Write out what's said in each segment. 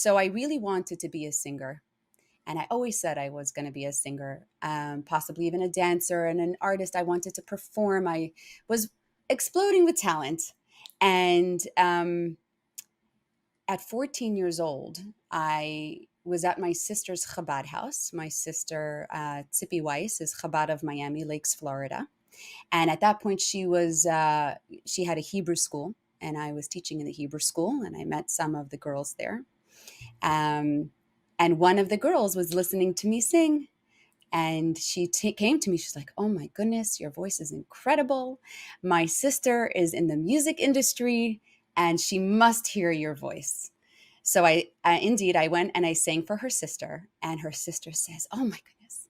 So I really wanted to be a singer. And I always said I was going to be a singer, possibly even a dancer and an artist. I wanted to perform. I was exploding with talent. And at 14 years old, I was at my sister's Chabad house. My sister, Tzipi Weiss, is Chabad of Miami Lakes, Florida. And at that point, she had a Hebrew school, and I was teaching in the Hebrew school, and I met some of the girls there. Um, and one of the girls was listening to me sing. And she came to me. She's like, "Oh my goodness, your voice is incredible. My sister is in the music industry and she must hear your voice." So indeed, I went and I sang for her sister. And her sister says, "Oh my goodness,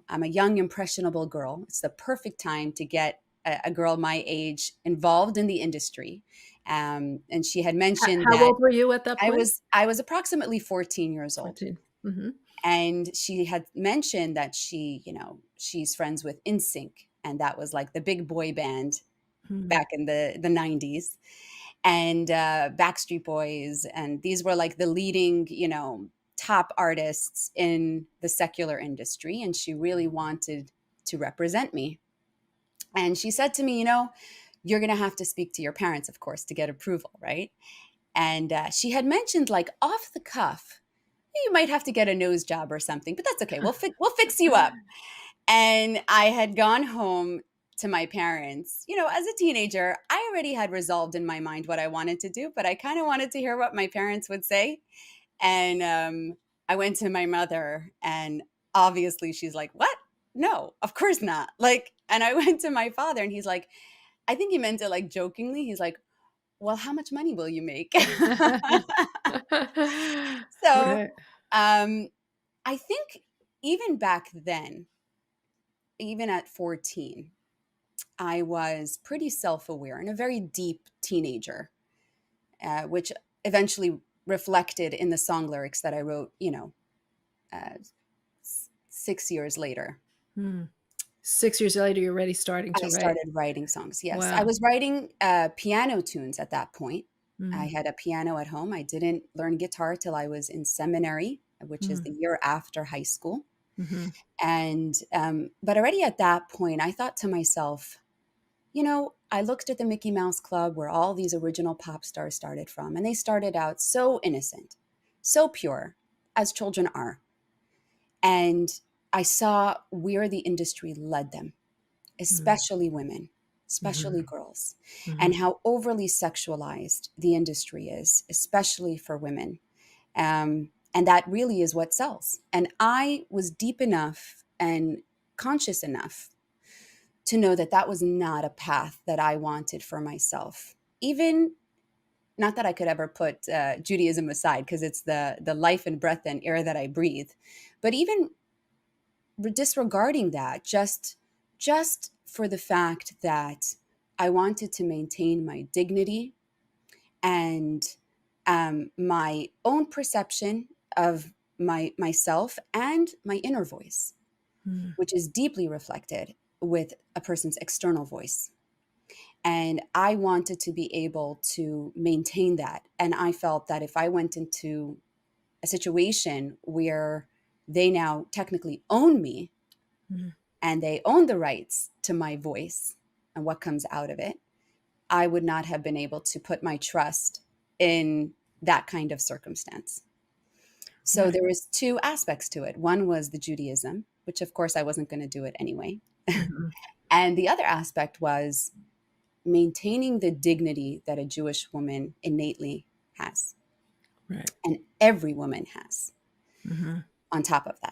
I'm a young, impressionable girl. It's the perfect time to get a girl my age involved in the industry." And she had mentioned How that old were you at that point? I was approximately 14 years old. 14. Mhm. And she had mentioned that she's friends with NSYNC, and that was like the big boy band Mhm. back in the 90s, and Backstreet Boys, and these were like the leading, top artists in the secular industry, and she really wanted to represent me. And she said to me, "You're going to have to speak to your parents, of course, to get approval, right?" And she had mentioned, like, off the cuff, "You might have to get a nose job or something, but that's okay. We'll fix you up." And I had gone home to my parents. As a teenager, I already had resolved in my mind what I wanted to do, but I kind of wanted to hear what my parents would say. And I went to my mother, and obviously she's like, "What? No, of course not." Like, and I went to my father, and he's like, I think he meant it like jokingly. He's like, "Well, how much money will you make?" So Right. um, I think even back then, even at 14, I was pretty self aware and a very deep teenager, which eventually reflected in the song lyrics that I wrote, uh, 6 years later. Hmm. 6 years later, you're already starting I to write. started writing songs. Yes, I Wow. was writing piano tunes at that point. I Mhm. had a piano at home. I didn't learn guitar till I was in seminary, which is Mm. the year after high school. Mhm. And but already at that point, I thought to myself, I looked at the Mickey Mouse Club where all these original pop stars started from, and they started out so innocent, so pure, as children are. And I saw where the industry led them, Mm. especially women, especially Mhm. girls, and Mhm. how overly sexualized the industry is, especially for women. And that really is what sells. And I was deep enough and conscious enough to know that that was not a path that I wanted for myself. Even not that I could ever put Judaism aside, because it's the life and breath and air that I breathe, but even disregarding that, just for the fact that I wanted to maintain my dignity and my own perception of myself and my inner voice, Mm. which is deeply reflected with a person's external voice. And I wanted to be able to maintain that. And I felt that if I went into a situation where they now technically own me Mm. and they own the rights to my voice and what comes out of it, I would not have been able to put my trust in that kind of circumstance. So Right. there was two aspects to it. One was the Judaism, which of course I wasn't going to do it anyway. Mhm. And the other aspect was maintaining the dignity that a Jewish woman innately has, Right. and every woman has Mhm. on top of that.